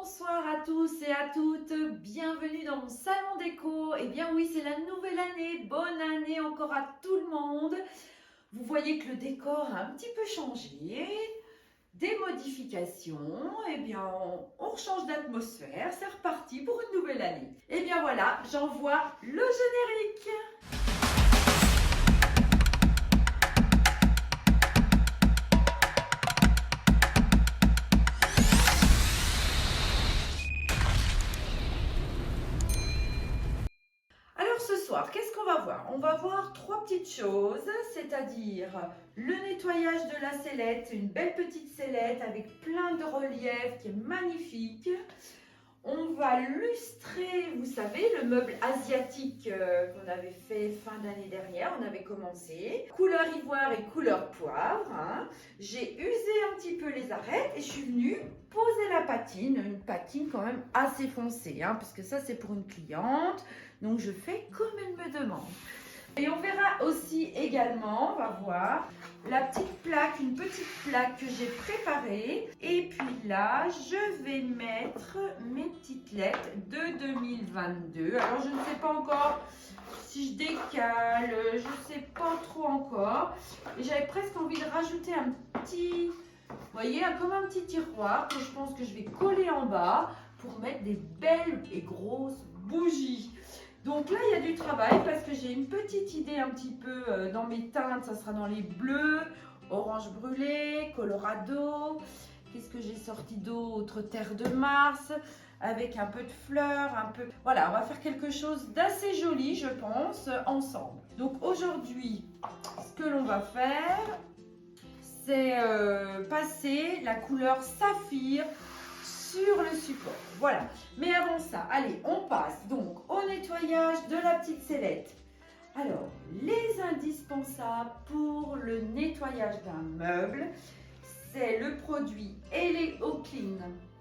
Bonsoir à tous et à toutes, bienvenue dans mon salon déco. Eh bien oui, c'est la nouvelle année, bonne année encore à tout le monde. Vous voyez que le décor a un petit peu changé, des modifications, eh bien on change d'atmosphère, c'est reparti pour une nouvelle année. Eh bien voilà, j'envoie le générique. Alors ce soir, qu'est-ce qu'on va voir? On va voir trois petites choses, c'est-à-dire le nettoyage de la sellette, une belle petite sellette avec plein de relief qui est magnifique. On va lustrer, vous savez, le meuble asiatique qu'on avait fait fin d'année dernière, on avait commencé. Couleur ivoire et couleur poivre. Hein. J'ai usé un petit peu les arêtes et je suis venue poser la patine, une patine quand même assez foncée, hein, parce que ça c'est pour une cliente. Donc je fais comme elle me demande. Et on verra aussi également, on va voir, la petite plaque, une petite plaque que j'ai préparée. Et puis là, je vais mettre mes petites lettres de 2022. Alors je ne sais pas encore si je décale, je ne sais pas trop encore. Et j'avais presque envie de rajouter un petit, vous voyez, comme un petit tiroir que je pense que je vais coller en bas pour mettre des belles et grosses bougies. Donc là, il y a du travail parce que j'ai une petite idée un petit peu dans mes teintes. Ça sera dans les bleus, orange brûlé, colorado. Qu'est-ce que j'ai sorti d'autre? Terre de Mars, avec un peu de fleurs, un peu... Voilà, on va faire quelque chose d'assez joli, je pense, ensemble. Donc aujourd'hui, ce que l'on va faire, c'est passer la couleur saphir sur le support. Voilà. Mais avant ça, allez, on passe donc au nettoyage de la petite sellette. Alors, les indispensables pour le nettoyage d'un meuble, c'est le produit Eleo Clean,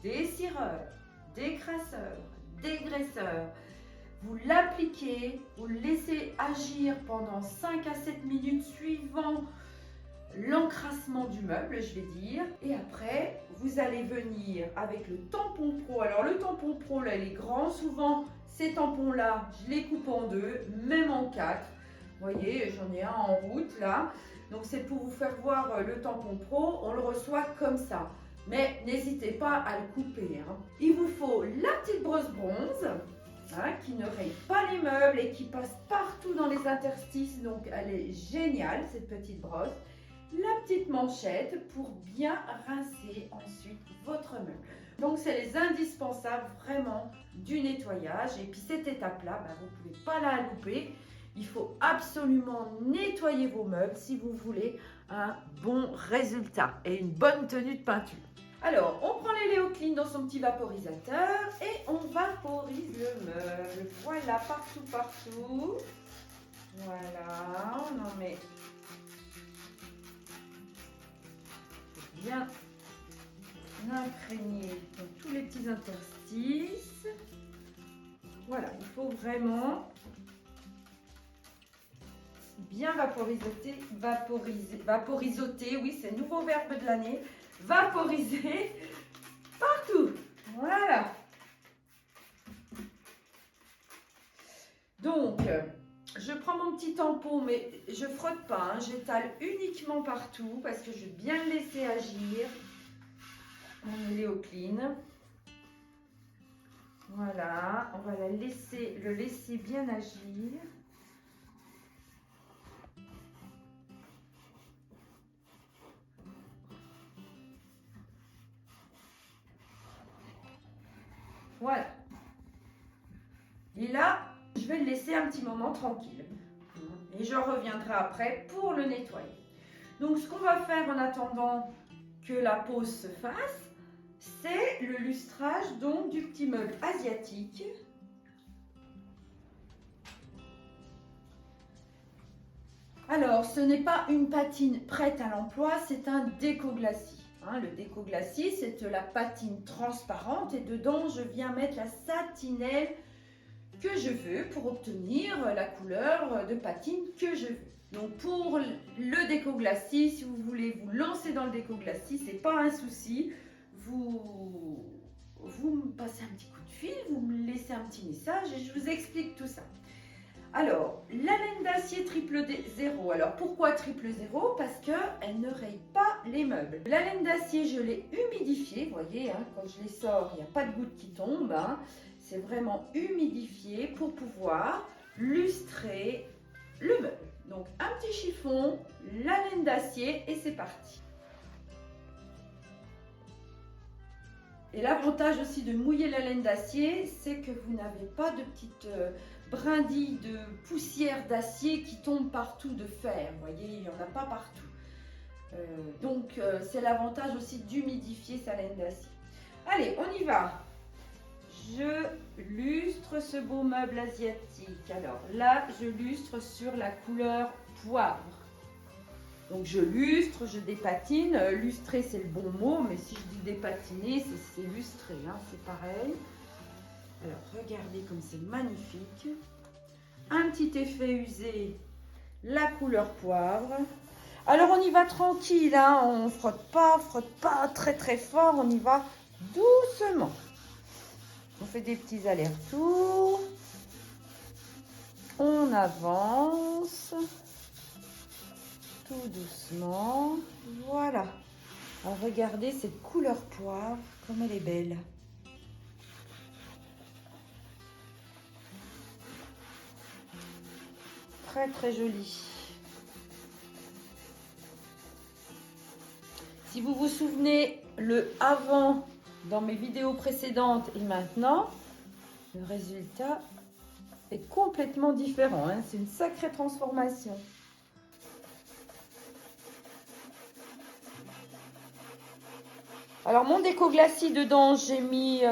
des cireurs, des crasseurs, des graisseurs. Vous l'appliquez, vous le laissez agir pendant 5 à 7 minutes suivant l'encrassement du meuble, je vais dire. Et après, vous allez venir avec le tampon pro. Alors le tampon pro, là, il est grand. Souvent, ces tampons-là, je les coupe en deux, même en quatre. Vous voyez, j'en ai un en route, là. Donc, c'est pour vous faire voir le tampon pro. On le reçoit comme ça. Mais n'hésitez pas à le couper. Hein. Il vous faut la petite brosse bronze, hein, qui ne raye pas les meubles et qui passe partout dans les interstices. Donc, elle est géniale, cette petite brosse. La petite manchette pour bien rincer ensuite votre meuble. Donc c'est les indispensables vraiment du nettoyage. Et puis cette étape-là, vous ne pouvez pas la louper. Il faut absolument nettoyer vos meubles si vous voulez un bon résultat et une bonne tenue de peinture. Alors, on prend l'Eleo Clean dans son petit vaporisateur et on vaporise le meuble. Voilà, partout, partout. Voilà, on en met bien imprégner dans tous les petits interstices. Voilà, il faut vraiment bien vaporisoter, oui, c'est le nouveau verbe de l'année, vaporiser partout. Voilà. Donc, je prends mon petit tampon, mais je ne frotte pas, hein, j'étale uniquement partout parce que je vais bien le laisser agir. Mon Eleo Clean. Voilà, on va le laisser bien agir. Voilà. Et là, je vais le laisser un petit moment tranquille. Et je reviendrai après pour le nettoyer. Donc, ce qu'on va faire en attendant que la pose se fasse, c'est le lustrage donc du petit meuble asiatique. Alors, ce n'est pas une patine prête à l'emploi, c'est un déco-glacis. Hein, le déco-glacis, c'est la patine transparente et dedans, je viens mettre la satinelle que je veux pour obtenir la couleur de patine que je veux. Donc pour le déco-glacis, si vous voulez vous lancer dans le déco-glacis, c'est pas un souci. Vous passer un petit coup de fil, vous me laissez un petit message et je vous explique tout ça. Alors, la laine d'acier triple 0. Alors, pourquoi triple 0? Parce qu'elle ne raye pas les meubles. La laine d'acier, je l'ai humidifiée. Vous voyez, hein, quand je les sors, il n'y a pas de gouttes qui tombent. Hein. C'est vraiment humidifié pour pouvoir lustrer le meuble. Donc, un petit chiffon, la laine d'acier et c'est parti. Et l'avantage aussi de mouiller la laine d'acier, c'est que vous n'avez pas de petites brindilles de poussière d'acier qui tombent partout de fer. Vous voyez, il n'y en a pas partout. Donc, c'est l'avantage aussi d'humidifier sa laine d'acier. Allez, on y va. Je lustre ce beau meuble asiatique. Alors là, je lustre sur la couleur poivre. Donc je lustre, je dépatine. Lustrer, c'est le bon mot, mais si je dis dépatiner, c'est lustrer, hein, c'est pareil. Alors regardez comme c'est magnifique. Un petit effet usé, la couleur poivre. Alors on y va tranquille, hein, on ne frotte pas très très fort, on y va doucement. On fait des petits allers-retours. On avance. Tout doucement. Voilà. Alors regardez cette couleur poivre, comme elle est belle. Très très jolie. Si vous vous souvenez, le avant dans mes vidéos précédentes et maintenant, le résultat est complètement différent. Hein. C'est une sacrée transformation. Alors mon déco glacis dedans, j'ai mis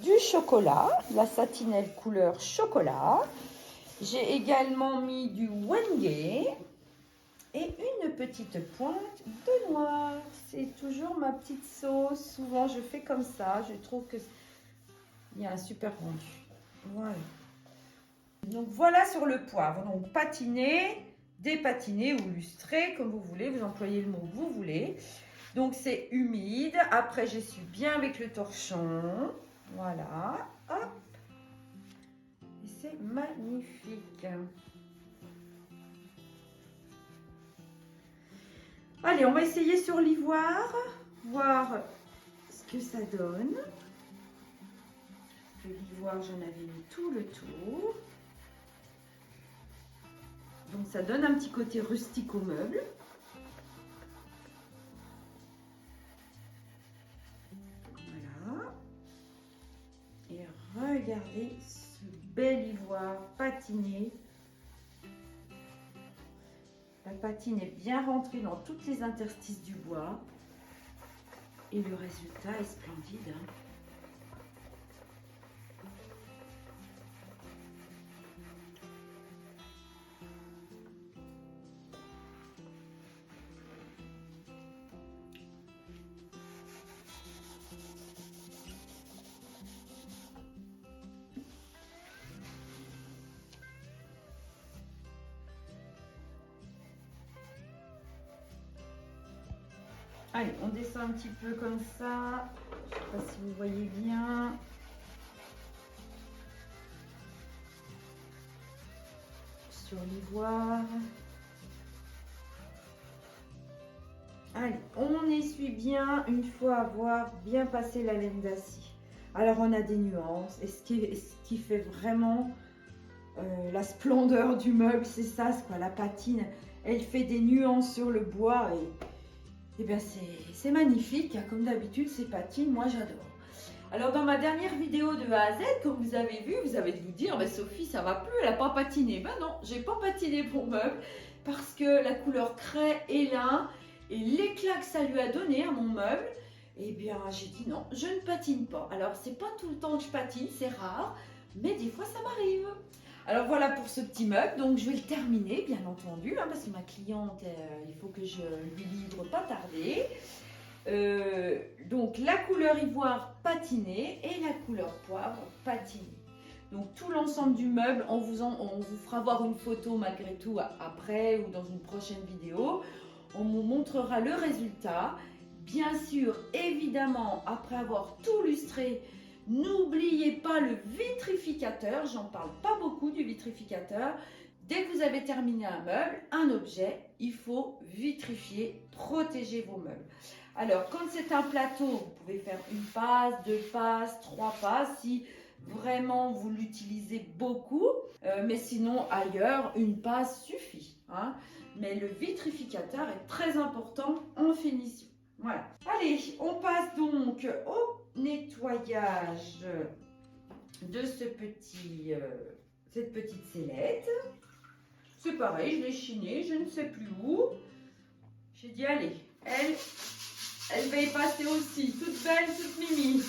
du chocolat, la satinelle couleur chocolat. J'ai également mis du wenge et une petite pointe de noir. C'est toujours ma petite sauce. Souvent je fais comme ça. Je trouve que il y a un super rendu. Voilà. Donc voilà sur le poivre. Donc patiner, dépatiner ou lustrer, comme vous voulez. Vous employez le mot que vous voulez. Donc c'est humide. Après j'essuie bien avec le torchon. Voilà. Hop. Et c'est magnifique. Allez, on va essayer sur l'ivoire. Voir ce que ça donne. L'ivoire, j'en avais mis tout le tour. Donc ça donne un petit côté rustique au meuble. Voilà. Et regardez ce bel ivoire patiné. La patine est bien rentrée dans toutes les interstices du bois. Et le résultat est splendide. Hein. Allez, on descend un petit peu comme ça. Je ne sais pas si vous voyez bien. Sur l'ivoire. Allez, on essuie bien une fois avoir bien passé la laine d'acier. Alors, on a des nuances. Et ce qui fait vraiment la splendeur du meuble, c'est ça, c'est quoi, la patine. Elle fait des nuances sur le bois et bien c'est magnifique, comme d'habitude ces patines, moi j'adore. Alors dans ma dernière vidéo de A à Z, comme vous avez vu, vous avez dû vous dire, Sophie ça va plus, elle n'a pas patiné. Ben non, j'ai pas patiné mon meuble parce que la couleur craie et lin et l'éclat que ça lui a donné à mon meuble, et bien j'ai dit non, je ne patine pas. Alors c'est pas tout le temps que je patine, c'est rare, mais des fois ça m'arrive. Alors voilà pour ce petit meuble, donc je vais le terminer bien entendu, hein, parce que ma cliente, il faut que je lui livre pas tarder. Donc la couleur ivoire patinée et la couleur poivre patinée. Donc tout l'ensemble du meuble, on vous fera voir une photo malgré tout après ou dans une prochaine vidéo. On vous montrera le résultat. Bien sûr, évidemment, après avoir tout lustré, N'oubliez pas le vitrificateur, j'en parle pas beaucoup du vitrificateur. Dès que vous avez terminé un meuble, un objet, il faut vitrifier, protéger vos meubles. Alors, quand c'est un plateau, vous pouvez faire une passe, 2 passes, 3 passes, si vraiment vous l'utilisez beaucoup. Mais sinon, ailleurs, une passe suffit. Hein. Mais le vitrificateur est très important en finition. Voilà. Allez, on passe donc au nettoyage de cette petite sellette. C'est pareil, je l'ai chinée, je ne sais plus où. J'ai dit, allez, elle va y passer aussi, toute belle, toute mimi.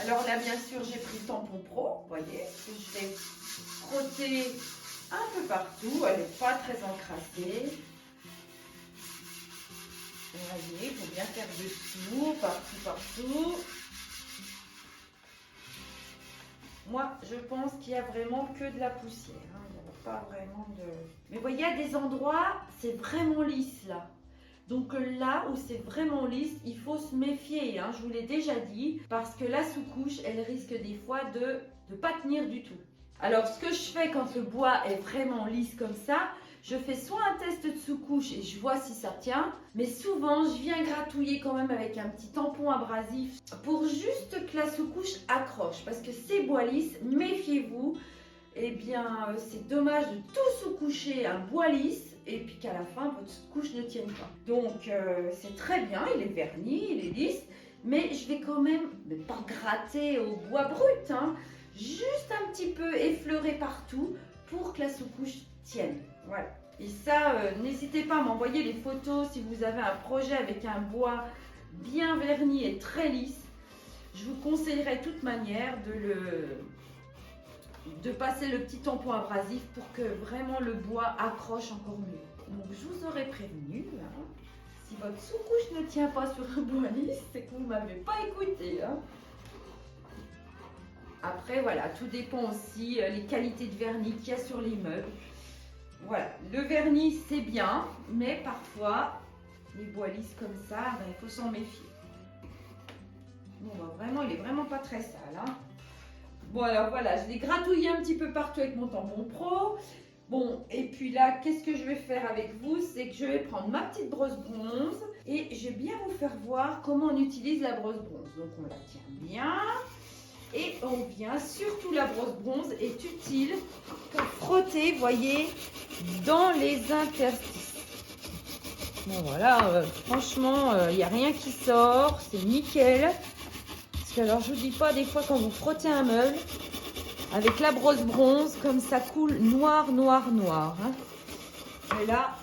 Alors là, bien sûr, j'ai pris le tampon pro, vous voyez, que je vais frotter un peu partout. Elle n'est pas très encrassée. Vous voyez, il faut bien faire dessous, partout. Moi, je pense qu'il n'y a vraiment que de la poussière. Hein. Il n'y a pas vraiment de... Mais vous voyez, il y a des endroits, c'est vraiment lisse là. Donc là où c'est vraiment lisse, il faut se méfier, hein, je vous l'ai déjà dit, parce que la sous-couche, elle risque des fois de ne pas tenir du tout. Alors ce que je fais quand le bois est vraiment lisse comme ça, je fais soit un test de sous-couche et je vois si ça tient, mais souvent je viens gratouiller quand même avec un petit tampon abrasif pour juste que la sous-couche accroche, parce que ces bois lisses, méfiez-vous, eh bien c'est dommage de tout sous-coucher un bois lisse et puis qu'à la fin votre couche ne tienne pas. Donc c'est très bien, il est verni, il est lisse, mais je vais quand même, mais pas gratter au bois brut, hein, juste un petit peu effleurer partout pour que la sous-couche tienne. Voilà. Et ça, n'hésitez pas à m'envoyer les photos si vous avez un projet avec un bois bien verni et très lisse. Je vous conseillerais de toute manière de passer le petit tampon abrasif pour que vraiment le bois accroche encore mieux. Donc je vous aurais prévenu, hein, si votre sous-couche ne tient pas sur un bois lisse, c'est que vous ne m'avez pas écouté. Hein. Après voilà, tout dépend aussi les qualités de vernis qu'il y a sur les meubles. Voilà, le vernis c'est bien, mais parfois les bois lisses comme ça, ben, il faut s'en méfier. Bon, ben, vraiment, il est vraiment pas très sale. Hein. Bon alors voilà, je l'ai gratouillé un petit peu partout avec mon tampon pro. Bon, et puis là, qu'est-ce que je vais faire avec vous? C'est que je vais prendre ma petite brosse bronze et je vais bien vous faire voir comment on utilise la brosse bronze. Donc on la tient bien et on vient, surtout la brosse bronze est utile pour frotter, voyez, dans les interstices. Bon voilà, franchement, il n'y a rien qui sort, c'est nickel. Parce que alors je vous dis pas, des fois quand vous frottez un meuble, avec la brosse bronze, comme ça coule noir. Hein. Et là,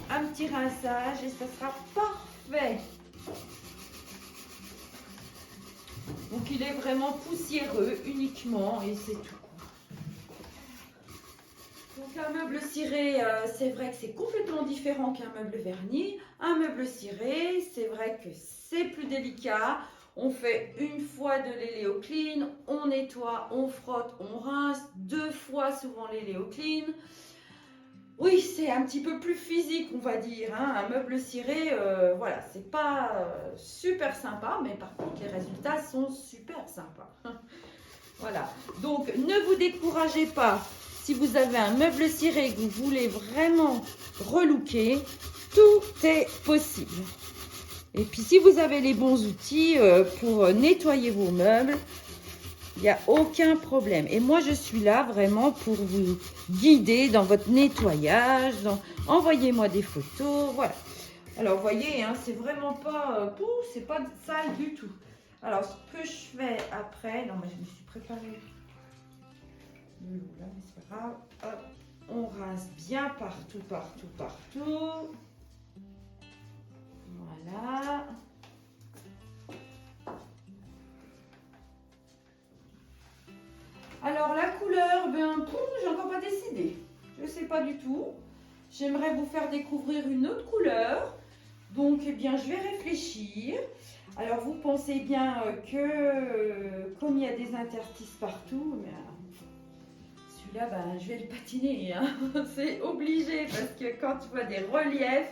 un petit rinçage et ça sera parfait. Donc il est vraiment poussiéreux uniquement et c'est tout. Donc un meuble ciré, c'est vrai que c'est complètement différent qu'un meuble verni. Un meuble ciré, c'est vrai que c'est plus délicat. On fait une fois de l'éléocline, on nettoie, on frotte, on rince, 2 fois souvent l'éléocline. Oui, c'est un petit peu plus physique, on va dire. Hein. Un meuble ciré, voilà, c'est pas super sympa, mais par contre, les résultats sont super sympas. Voilà, donc ne vous découragez pas. Si vous avez un meuble ciré et que vous voulez vraiment relooker, tout est possible. Et puis si vous avez les bons outils pour nettoyer vos meubles, il n'y a aucun problème. Et moi, je suis là vraiment pour vous guider dans votre nettoyage. Envoyez-moi des photos. Voilà. Alors, vous voyez, hein, c'est vraiment pas... c'est pas sale du tout. Alors, ce que je fais après... Non, mais je me suis préparée. Là, mais c'est pas grave. Hop, on rince bien partout. Voilà. Alors la couleur, ben, j'ai encore pas décidé. Je ne sais pas du tout. J'aimerais vous faire découvrir une autre couleur. Donc, eh bien, je vais réfléchir. Alors, vous pensez bien que comme il y a des interstices partout, celui-là, ben, je vais le patiner. Hein. C'est obligé parce que quand tu vois des reliefs,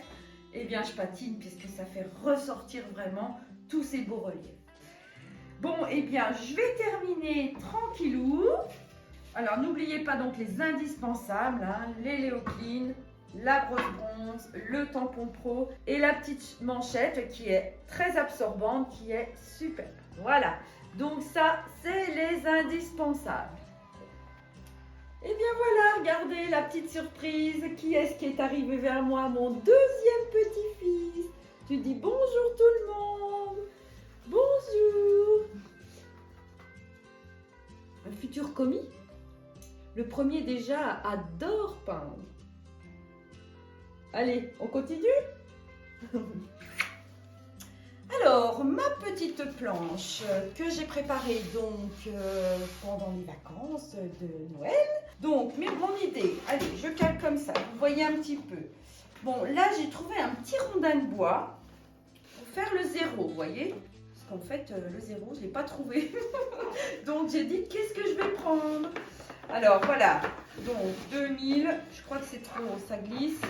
eh bien, je patine puisque ça fait ressortir vraiment tous ces beaux reliefs. Bon, eh bien, je vais terminer tranquillou. Alors, n'oubliez pas donc les indispensables, hein, les Léoclean, la brosse bronze, le tampon pro et la petite manchette qui est très absorbante, qui est super. Voilà, donc ça, c'est les indispensables. Et bien voilà, regardez la petite surprise. Qui est-ce qui est arrivé vers moi? Mon deuxième petit-fils. Tu dis bonjour tout le monde. Bonjour. Un futur commis. Le premier déjà adore peindre. Allez, on continue? Alors, ma petite planche que j'ai préparée donc pendant les vacances de Noël. Donc, mon idée, allez, je cale comme ça, vous voyez un petit peu. Bon, là, j'ai trouvé un petit rondin de bois pour faire le zéro, vous voyez? Parce qu'en fait, le zéro, je ne l'ai pas trouvé. Donc, j'ai dit, qu'est-ce que je vais prendre? Alors, voilà. Donc, 2000, je crois que c'est trop, ça glisse.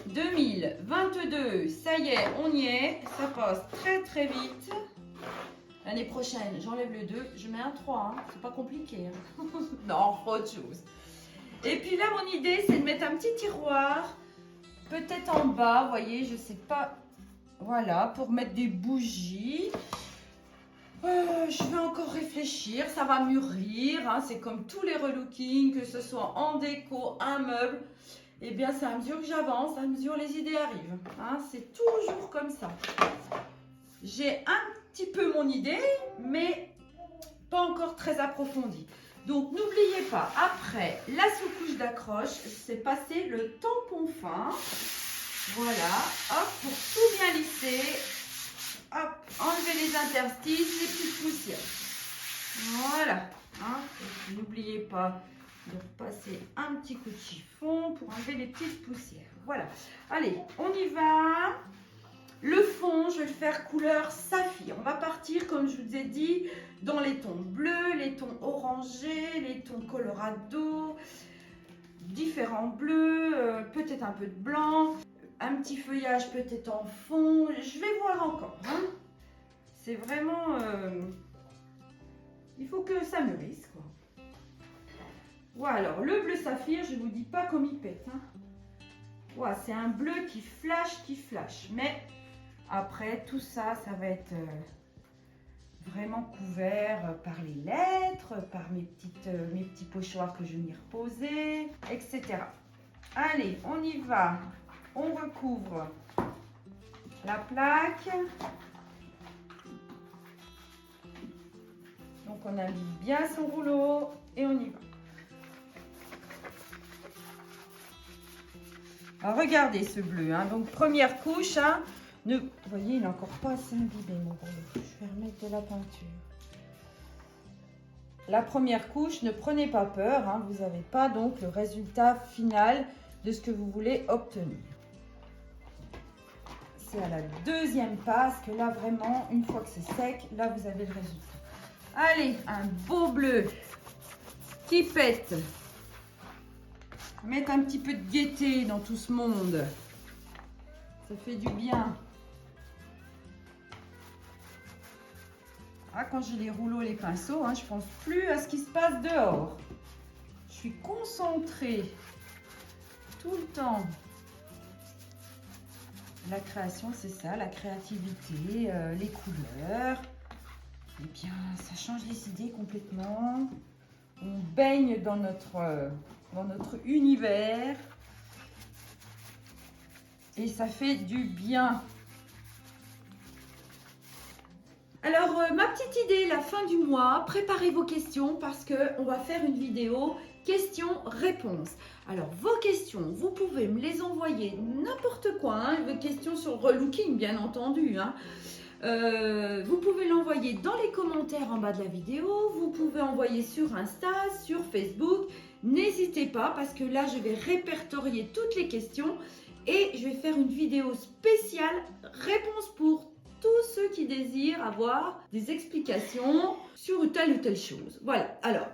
2022, ça y est, on y est. Ça passe très, très vite. L'année prochaine, j'enlève le 2, je mets un 3, hein. C'est pas compliqué. Hein. Non, autre chose. Et puis là, mon idée, c'est de mettre un petit tiroir, peut-être en bas, vous voyez, je sais pas. Voilà, pour mettre des bougies. Je vais encore réfléchir, ça va mûrir. Hein. C'est comme tous les relookings, que ce soit en déco, un meuble. Eh bien, c'est à mesure que j'avance, à mesure les idées arrivent. Hein. C'est toujours comme ça. J'ai un petit peu mon idée, mais pas encore très approfondie. Donc, n'oubliez pas, après la sous-couche d'accroche, c'est passer le tampon fin. Voilà, hop, pour tout bien lisser. Hop, enlever les interstices, les petites poussières. Voilà. Hein. N'oubliez pas de repasser un petit coup de chiffon pour enlever les petites poussières. Voilà. Allez, on y va. Le fond, je vais le faire couleur saphir. On va partir, comme je vous ai dit, dans les tons bleus, les tons orangés, les tons colorado, différents bleus, peut-être un peu de blanc, un petit feuillage peut-être en fond. Je vais voir encore. Hein. C'est vraiment... il faut que ça mûrisse, quoi. Voilà, alors le bleu saphir, je ne vous dis pas comme il pète. Hein. Voilà, c'est un bleu qui flash. Mais après, tout ça, ça va être vraiment couvert par les lettres, par mes petits pochoirs que je vais y reposer, etc. Allez, on y va. On recouvre la plaque. Donc, on invite bien son rouleau et on y va. Alors, regardez ce bleu. Hein. Donc, première couche. Hein. Vous voyez, il n'est encore pas assez imbibé, mon rouleau. Je vais remettre de la peinture. La première couche, ne prenez pas peur. Hein. Vous n'avez pas donc le résultat final de ce que vous voulez obtenir. C'est à la deuxième passe que là, vraiment, une fois que c'est sec, là, vous avez le résultat. Allez, un beau bleu qui pète. Mettre un petit peu de gaieté dans tout ce monde. Ça fait du bien. Ah, quand j'ai les rouleaux, les pinceaux, hein, je pense plus à ce qui se passe dehors. Je suis concentrée tout le temps. La création, c'est ça, la créativité, les couleurs. Eh bien, ça change les idées complètement. On baigne dans notre univers. Et ça fait du bien. Alors, ma petite idée, la fin du mois, préparez vos questions parce qu'on va faire une vidéo questions-réponses. Alors, vos questions, vous pouvez me les envoyer n'importe quoi, hein, vos questions sur relooking, bien entendu. Hein. Vous pouvez l'envoyer dans les commentaires en bas de la vidéo, vous pouvez envoyer sur Insta, sur Facebook. N'hésitez pas parce que là, je vais répertorier toutes les questions et je vais faire une vidéo spéciale réponse pour tous ceux qui désirent avoir des explications sur telle ou telle chose. Voilà, alors,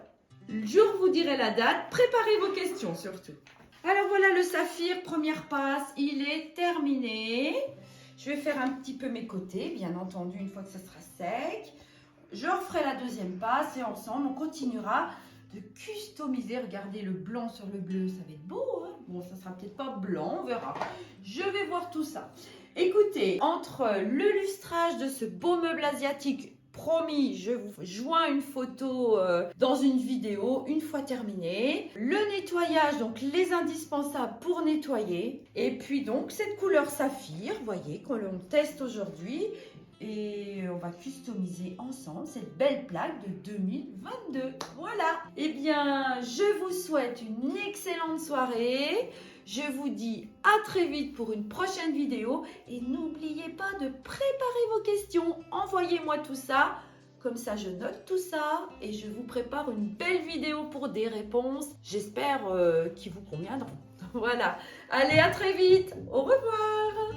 je vous dirai la date, préparez vos questions surtout. Alors voilà le saphir, première passe, il est terminé. Je vais faire un petit peu mes côtés, bien entendu, une fois que ça sera sec. Je referai la deuxième passe et ensemble, on continuera de customiser. Regardez le blanc sur le bleu, ça va être beau, hein? Bon, ça sera peut-être pas blanc, on verra. Je vais voir tout ça. Écoutez, entre le lustrage de ce beau meuble asiatique, promis, je vous joins une photo dans une vidéo une fois terminé. Le nettoyage, donc les indispensables pour nettoyer. Et puis donc cette couleur saphir, voyez, qu'on teste aujourd'hui. Et on va customiser ensemble cette belle plaque de 2022. Voilà. Eh bien, je vous souhaite une excellente soirée. Je vous dis à très vite pour une prochaine vidéo. Et n'oubliez pas de préparer vos questions. Envoyez-moi tout ça. Comme ça, je note tout ça et je vous prépare une belle vidéo pour des réponses. J'espère qui vous conviendront. Voilà. Allez, à très vite. Au revoir.